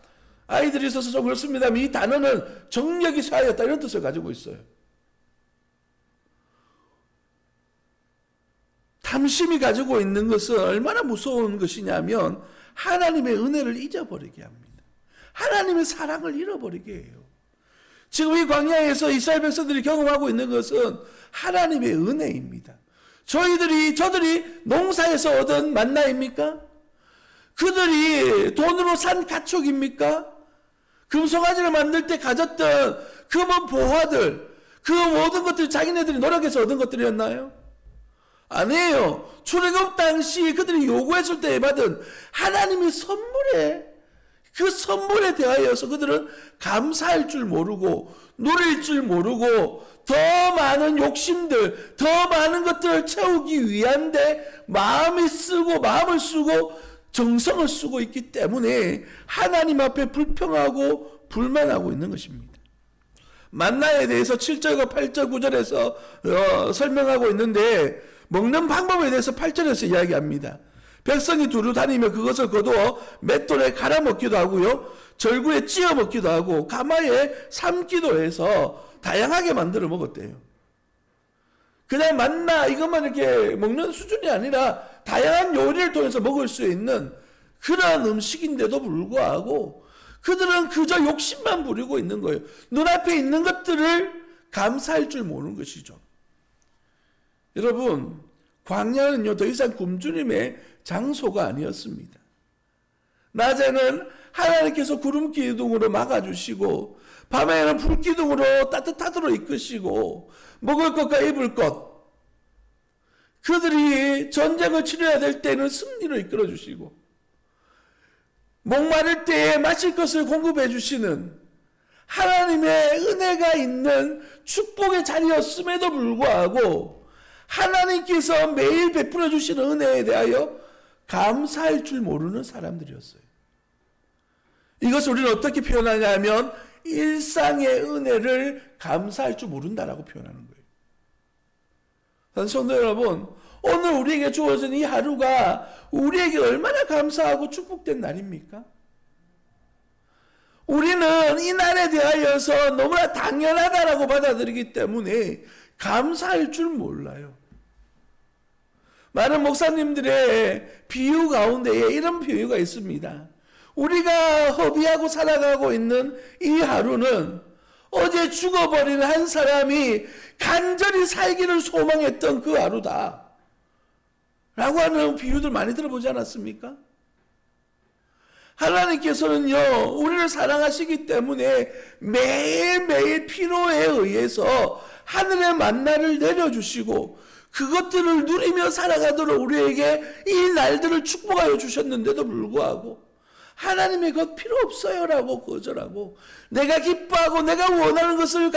아이들이 있어서 좀 그렇습니다만 이 단어는 정력이 쇠하였다 이런 뜻을 가지고 있어요. 탐심이 가지고 있는 것은 얼마나 무서운 것이냐면 하나님의 은혜를 잊어버리게 합니다. 하나님의 사랑을 잃어버리게 해요. 지금 이 광야에서 이스라엘 백성들이 경험하고 있는 것은 하나님의 은혜입니다. 저들이 농사에서 얻은 만나입니까? 그들이 돈으로 산 가축입니까? 금송아지를 만들 때 가졌던 금은 보화들, 그 모든 것들이 자기네들이 노력해서 얻은 것들이었나요? 아니에요. 출애굽 당시 그들이 요구했을 때 받은 하나님의 그 선물에 대하여서 그들은 감사할 줄 모르고 누릴 줄 모르고 더 많은 욕심들, 더 많은 것들을 채우기 위한데 마음을 쓰고 정성을 쓰고 있기 때문에 하나님 앞에 불평하고 불만하고 있는 것입니다. 만나에 대해서 7절과 8절 9절에서 설명하고 있는데 먹는 방법에 대해서 8절에서 이야기합니다. 백성이 두루 다니며 그것을 거두어 맷돌에 갈아 먹기도 하고요, 절구에 찧어 먹기도 하고 가마에 삶기도 해서 다양하게 만들어 먹었대요. 그냥 만나 이것만 이렇게 먹는 수준이 아니라 다양한 요리를 통해서 먹을 수 있는 그런 음식인데도 불구하고 그들은 그저 욕심만 부리고 있는 거예요. 눈앞에 있는 것들을 감사할 줄 모르는 것이죠. 여러분, 광야는요 더 이상 굶주림의 장소가 아니었습니다. 낮에는 하나님께서 구름 기둥으로 막아주시고 밤에는 불 기둥으로 따뜻하도록 이끄시고 먹을 것과 입을 것, 그들이 전쟁을 치러야 될 때는 승리로 이끌어 주시고 목마를 때에 마실 것을 공급해 주시는 하나님의 은혜가 있는 축복의 자리였음에도 불구하고 하나님께서 매일 베풀어 주시는 은혜에 대하여 감사할 줄 모르는 사람들이었어요. 이것을 우리는 어떻게 표현하냐면 일상의 은혜를 감사할 줄 모른다라고 표현하는 거예요. 성도 여러분, 오늘 우리에게 주어진 이 하루가 우리에게 얼마나 감사하고 축복된 날입니까? 우리는 이 날에 대하여서 너무나 당연하다라고 받아들이기 때문에 감사할 줄 몰라요. 많은 목사님들의 비유 가운데에 이런 비유가 있습니다. 우리가 허비하고 살아가고 있는 이 하루는 어제 죽어버린 한 사람이 간절히 살기를 소망했던 그 하루다 라고 하는 비유들 많이 들어보지 않았습니까? 하나님께서는요, 우리를 사랑하시기 때문에 매일매일 필요에 의해서 하늘의 만나를 내려주시고 그것들을 누리며 살아가도록 우리에게 이 날들을 축복하여 주셨는데도 불구하고 하나님의 것 필요 없어요 라고 거절하고 내가 기뻐하고 내가 원하는 것을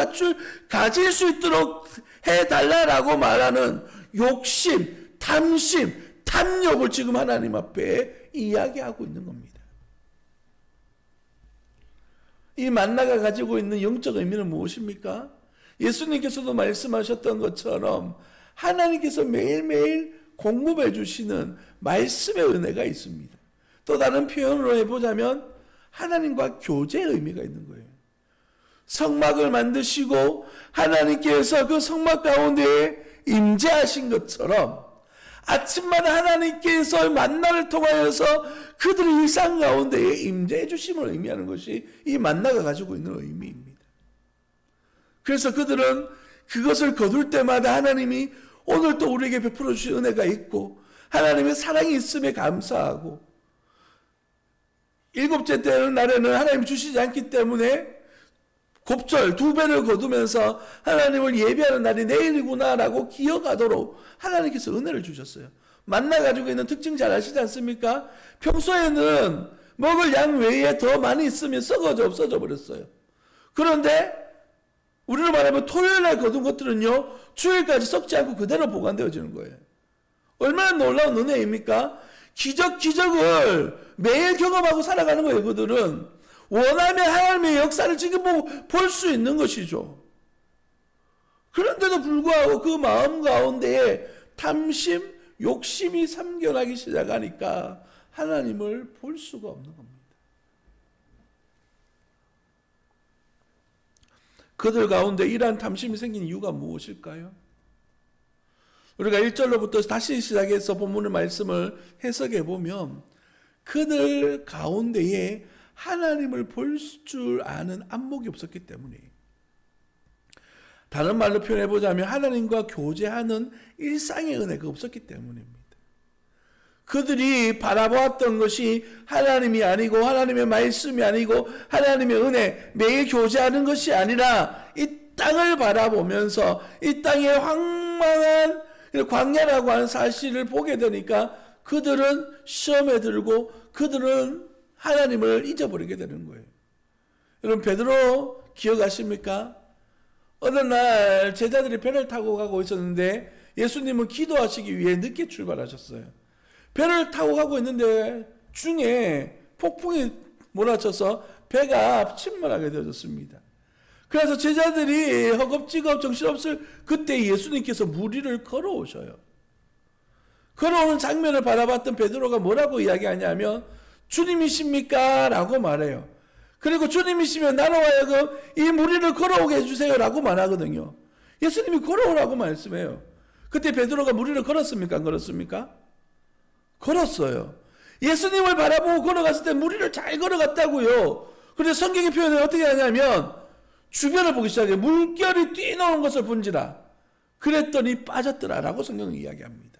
가질 수 있도록 해달라라고 말하는 욕심, 탐심, 탐욕을 지금 하나님 앞에 이야기하고 있는 겁니다. 이 만나가 가지고 있는 영적 의미는 무엇입니까? 예수님께서도 말씀하셨던 것처럼 하나님께서 매일매일 공급해 주시는 말씀의 은혜가 있습니다. 또 다른 표현으로 해보자면 하나님과 교제의 의미가 있는 거예요. 성막을 만드시고 하나님께서 그 성막 가운데에 임재하신 것처럼 아침마다 하나님께서 만나를 통하여서 그들의 일상 가운데에 임재해 주심을 의미하는 것이 이 만나가 가지고 있는 의미입니다. 그래서 그들은 그것을 거둘 때마다 하나님이 오늘 또 우리에게 베풀어 주신 은혜가 있고 하나님의 사랑이 있음에 감사하고 일곱째 되는 날에는 하나님이 주시지 않기 때문에 곱절 2배를 거두면서 하나님을 예배하는 날이 내일이구나라고 기억하도록 하나님께서 은혜를 주셨어요. 만나 가지고 있는 특징 잘 아시지 않습니까? 평소에는 먹을 양 외에 더 많이 있으면 없어져 버렸어요. 그런데 우리로 말하면 토요일날 거둔 것들은요 주일까지 썩지 않고 그대로 보관되어지는 거예요. 얼마나 놀라운 은혜입니까? 기적을 매일 경험하고 살아가는 거예요. 그들은 원하면 하나님의 역사를 지금 볼 수 있는 것이죠. 그런데도 불구하고 그 마음 가운데에 탐심, 욕심이 삼겨나기 시작하니까 하나님을 볼 수가 없는 겁니다. 그들 가운데 이러한 탐심이 생긴 이유가 무엇일까요? 우리가 1절로부터 다시 시작해서 본문의 말씀을 해석해 보면 그들 가운데에 하나님을 볼 줄 아는 안목이 없었기 때문에, 다른 말로 표현해 보자면 하나님과 교제하는 일상의 은혜가 없었기 때문입니다. 그들이 바라보았던 것이 하나님이 아니고 하나님의 말씀이 아니고 하나님의 은혜, 매일 교제하는 것이 아니라 이 땅을 바라보면서 이 땅의 황망한 광야라고 하는 사실을 보게 되니까 그들은 시험에 들고 그들은 하나님을 잊어버리게 되는 거예요. 여러분 베드로 기억하십니까? 어느 날 제자들이 배를 타고 가고 있었는데 예수님은 기도하시기 위해 늦게 출발하셨어요. 배를 타고 가고 있는데 중에 폭풍이 몰아쳐서 배가 침몰하게 되어졌습니다. 그래서 제자들이 허겁지겁 정신없을 그때 예수님께서 물 위를 걸어오셔요. 걸어오는 장면을 바라봤던 베드로가 뭐라고 이야기하냐면 주님이십니까? 라고 말해요. 그리고 주님이시면 나로 하여금 이 물 위를 걸어오게 해주세요 라고 말하거든요. 예수님이 걸어오라고 말씀해요. 그때 베드로가 물 위를 걸었습니까? 안 걸었습니까? 걸었어요. 예수님을 바라보고 걸어갔을 때 물 위를 잘 걸어갔다고요. 그런데 성경의 표현을 어떻게 하냐면 주변을 보기 시작해 물결이 뛰노는 것을 본지라 그랬더니 빠졌더라라고 성경은 이야기합니다.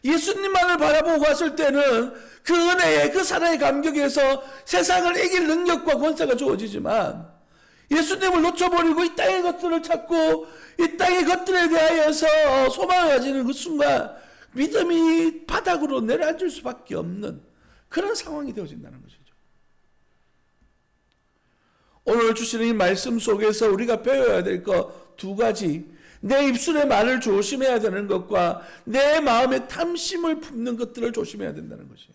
예수님만을 바라보고 갔을 때는 그 은혜에 그 사랑의 감격에서 세상을 이길 능력과 권세가 주어지지만 예수님을 놓쳐버리고 이 땅의 것들을 찾고 이 땅의 것들에 대하여서 소망을 가지는 그 순간 믿음이 바닥으로 내려앉을 수밖에 없는 그런 상황이 되어진다는 것이죠. 오늘 주시는 이 말씀 속에서 우리가 배워야 될 것 2가지, 내 입술의 말을 조심해야 되는 것과 내 마음의 탐심을 품는 것들을 조심해야 된다는 것이에요.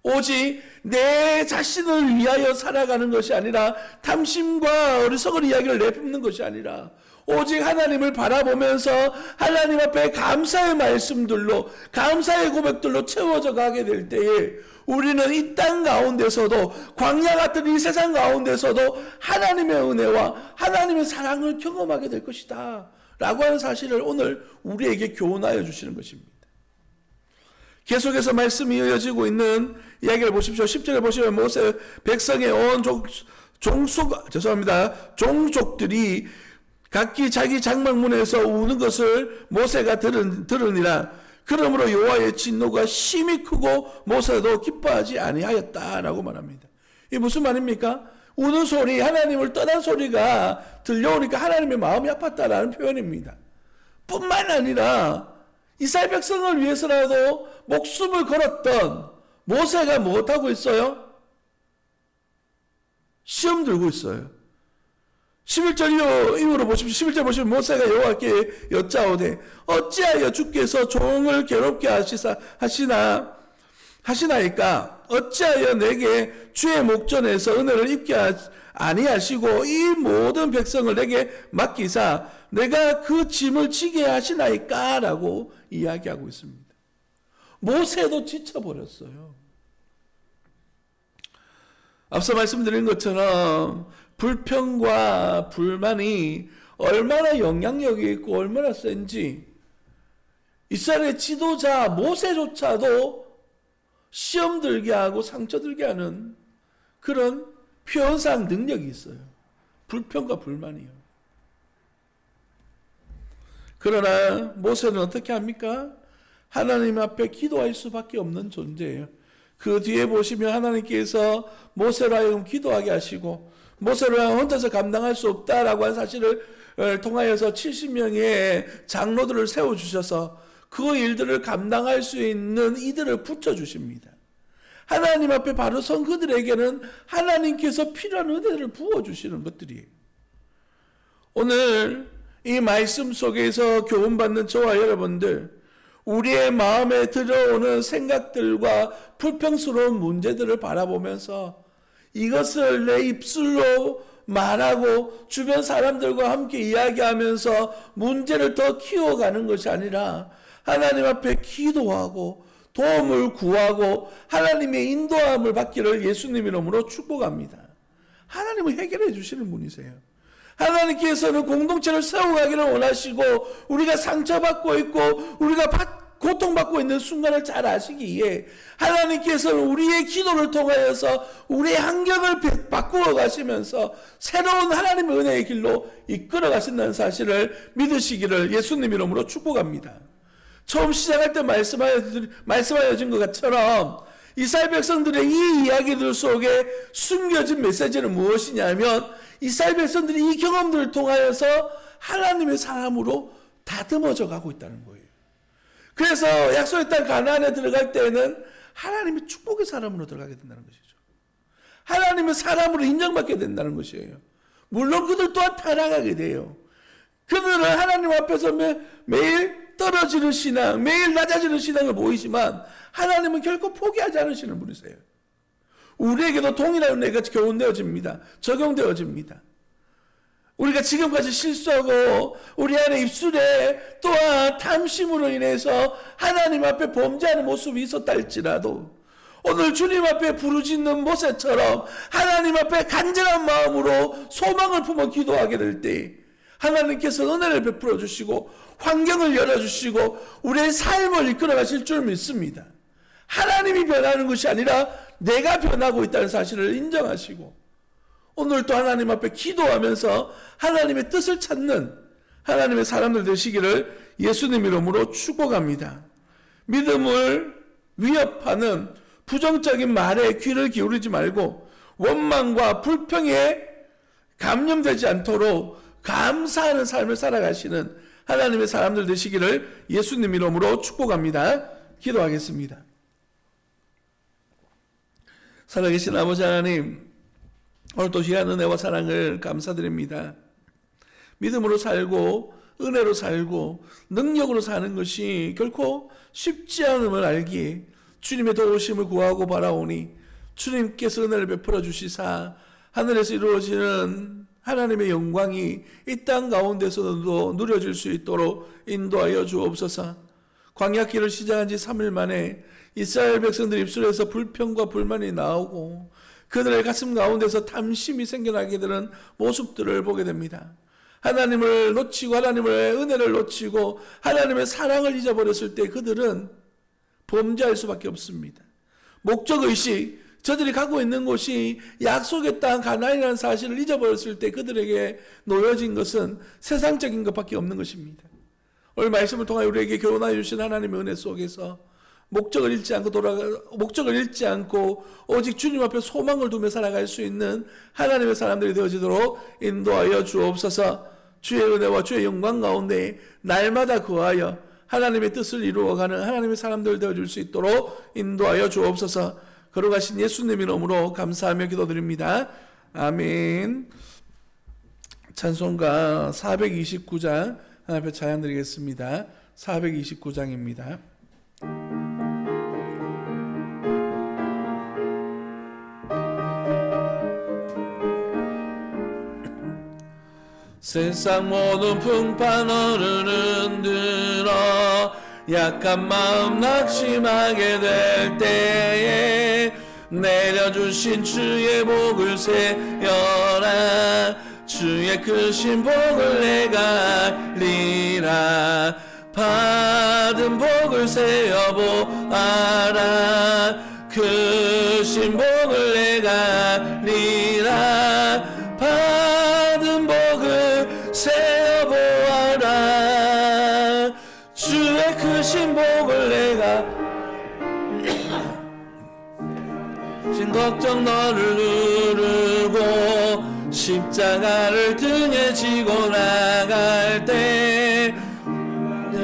오직 내 자신을 위하여 살아가는 것이 아니라 탐심과 어리석은 이야기를 내뿜는 것이 아니라 오직 하나님을 바라보면서 하나님 앞에 감사의 말씀들로 감사의 고백들로 채워져 가게 될 때에 우리는 이 땅 가운데서도 광야 같은 이 세상 가운데서도 하나님의 은혜와 하나님의 사랑을 경험하게 될 것이다 라고 하는 사실을 오늘 우리에게 교훈하여 주시는 것입니다. 계속해서 말씀이 이어지고 있는 이야기를 보십시오. 10절에 보시면 모세 백성의 온 종족들이 각기 자기 장막문에서 우는 것을 모세가 들으니라. 그러므로 여호와의 진노가 심히 크고 모세도 기뻐하지 아니하였다라고 말합니다. 이게 무슨 말입니까? 우는 소리, 하나님을 떠난 소리가 들려오니까 하나님의 마음이 아팠다라는 표현입니다. 뿐만 아니라 이스라엘 백성을 위해서라도 목숨을 걸었던 모세가 무엇하고 있어요? 시험 들고 있어요. 11절 이후로 보십시오. 11절 보시면 모세가 여호와께 여짜오되 어찌하여 주께서 종을 괴롭게 하시나이까? 어찌하여 내게 주의 목전에서 은혜를 입게 아니하시고 이 모든 백성을 내게 맡기사 내가 그 짐을 지게 하시나이까? 라고 이야기하고 있습니다. 모세도 지쳐버렸어요. 앞서 말씀드린 것처럼 불평과 불만이 얼마나 영향력이 있고 얼마나 센지 이스라엘의 지도자 모세조차도 시험 들게 하고 상처 들게 하는 그런 표현상 능력이 있어요. 불평과 불만이요. 그러나 모세는 어떻게 합니까? 하나님 앞에 기도할 수밖에 없는 존재예요. 그 뒤에 보시면 하나님께서 모세로 하여금 기도하게 하시고 모세로 하여금 혼자서 감당할 수 없다라고 한 사실을 통하여서 70명의 장로들을 세워주셔서 그 일들을 감당할 수 있는 이들을 붙여주십니다. 하나님 앞에 바로 선 그들에게는 하나님께서 필요한 은혜를 부어주시는 것들이에요. 오늘 이 말씀 속에서 교훈받는 저와 여러분들, 우리의 마음에 들어오는 생각들과 불평스러운 문제들을 바라보면서 이것을 내 입술로 말하고 주변 사람들과 함께 이야기하면서 문제를 더 키워가는 것이 아니라 하나님 앞에 기도하고 도움을 구하고 하나님의 인도함을 받기를 예수님 이름으로 축복합니다. 하나님은 해결해 주시는 분이세요. 하나님께서는 공동체를 세워가기를 원하시고 우리가 상처받고 있고 우리가 고통받고 있는 순간을 잘 아시기에 하나님께서는 우리의 기도를 통하여서 우리의 환경을 바꾸어 가시면서 새로운 하나님의 은혜의 길로 이끌어 가신다는 사실을 믿으시기를 예수님 이름으로 축복합니다. 처음 시작할 때 말씀하여진 것처럼 이스라엘 백성들의 이 이야기들 속에 숨겨진 메시지는 무엇이냐면 이스라엘 백성들이 이 경험들을 통하여서 하나님의 사람으로 다듬어져 가고 있다는 거예요. 그래서 약속의 땅 가나안에 들어갈 때에는 하나님의 축복의 사람으로 들어가게 된다는 것이죠. 하나님의 사람으로 인정받게 된다는 것이에요. 물론 그들 또한 타락하게 돼요. 그들은 하나님 앞에서 매일 떨어지는 신앙, 매일 낮아지는 신앙을 보이지만 하나님은 결코 포기하지 않으시는 분이세요. 우리에게도 동일한 은혜가 교훈되어집니다. 적용되어집니다. 우리가 지금까지 실수하고 우리 안에 입술에 또한 탐심으로 인해서 하나님 앞에 범죄하는 모습이 있었다 할지라도 오늘 주님 앞에 부르짖는 모세처럼 하나님 앞에 간절한 마음으로 소망을 품어 기도하게 될 때 하나님께서 은혜를 베풀어 주시고 환경을 열어주시고 우리의 삶을 이끌어 가실 줄 믿습니다. 하나님이 변하는 것이 아니라 내가 변하고 있다는 사실을 인정하시고 오늘 또 하나님 앞에 기도하면서 하나님의 뜻을 찾는 하나님의 사람들 되시기를 예수님 이름으로 축복합니다. 믿음을 위협하는 부정적인 말에 귀를 기울이지 말고 원망과 불평에 감염되지 않도록 감사하는 삶을 살아가시는 하나님의 사람들 되시기를 예수님 이름으로 축복합니다. 기도하겠습니다. 살아계신 아버지 하나님, 오늘도 귀한 은혜와 사랑을 감사드립니다. 믿음으로 살고 은혜로 살고 능력으로 사는 것이 결코 쉽지 않음을 알기에 주님의 도우심을 구하고 바라오니 주님께서 은혜를 베풀어 주시사 하늘에서 이루어지는 하나님의 영광이 이 땅 가운데서도 누려질 수 있도록 인도하여 주옵소서. 광야길을 시작한 지 3일 만에 이스라엘 백성들 입술에서 불평과 불만이 나오고 그들의 가슴 가운데서 탐심이 생겨나게 되는 모습들을 보게 됩니다. 하나님을 놓치고 하나님의 은혜를 놓치고 하나님의 사랑을 잊어버렸을 때 그들은 범죄할 수밖에 없습니다. 목적의식, 저들이 가고 있는 곳이 약속의 땅 가나안이라는 사실을 잊어버렸을 때 그들에게 놓여진 것은 세상적인 것밖에 없는 것입니다. 오늘 말씀을 통하여 우리에게 교훈하여 주신 하나님의 은혜 속에서 목적을 잃지 않고 오직 주님 앞에 소망을 두며 살아갈 수 있는 하나님의 사람들이 되어지도록 인도하여 주옵소서. 주의 은혜와 주의 영광 가운데 날마다 거하여 하나님의 뜻을 이루어가는 하나님의 사람들 되어줄 수 있도록 인도하여 주옵소서. 걸어가신 예수님 이름으로 감사하며 기도드립니다. 아멘. 찬송가 429장 하나님 앞에 찬양 드리겠습니다. 429장입니다. 세상 모든 풍파 너를 흔들어 약한 마음 낙심하게 될 때에 내려주신 주의 복을 세여라. 주의 크신 복을 내가 알리라. 받은 복을 세어보아라. 크신 복을 내가 알리라. 받은 복을 세어보아라. 주의 크신 복을 내가 신 걱정 너를 누르고 십자가를 등에 지고 나갈 때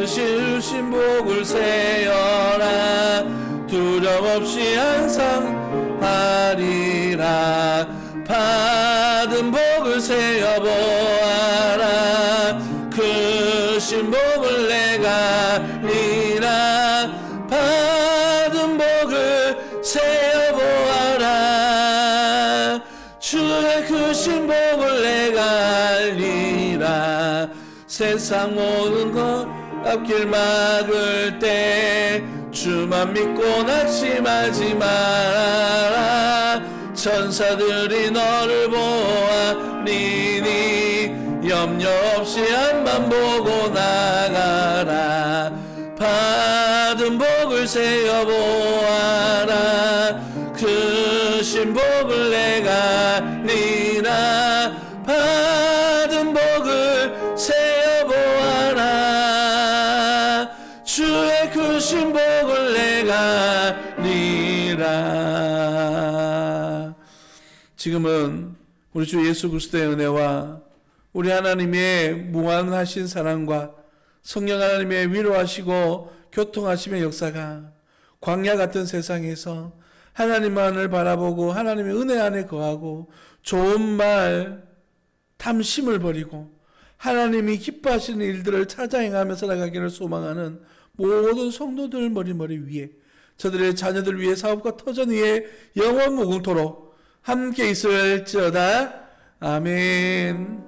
주신 복을 세어라. 두려움 없이 항상 하리라. 받은 복을 세어보아라. 크신 복을 내가 알리라. 받은 복을 세어보아라. 주의 크신 복을 내가 알리라. 세상 모든 것 앞길 막을 때 주만 믿고 낙심하지 말아라. 천사들이 너를 보아리니 염려 없이 앞만 보고 나가라. 받은 복을 세어보아라. 크신 복을 내가 알리라. 받은 복을 세어보아라. 주의 크신 복을 내가 알리라. 지금은 우리 주 예수 그리스도의 은혜와 우리 하나님의 무한하신 사랑과 성령 하나님의 위로하시고 교통하심의 역사가 광야 같은 세상에서 하나님만을 바라보고 하나님의 은혜 안에 거하고 좋은 말, 탐심을 버리고 하나님이 기뻐하시는 일들을 찾아 행하며 살아가기를 소망하는 모든 성도들 머리 위에 저들의 자녀들 위해 사업과 터전 위에 영원 무궁토록 함께 있을지어다. 아멘.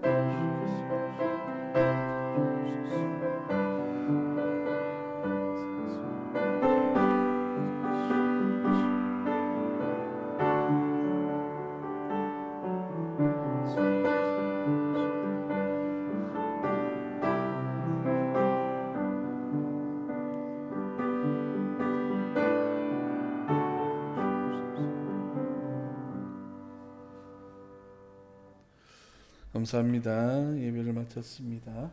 감사합니다. 예배를 마쳤습니다.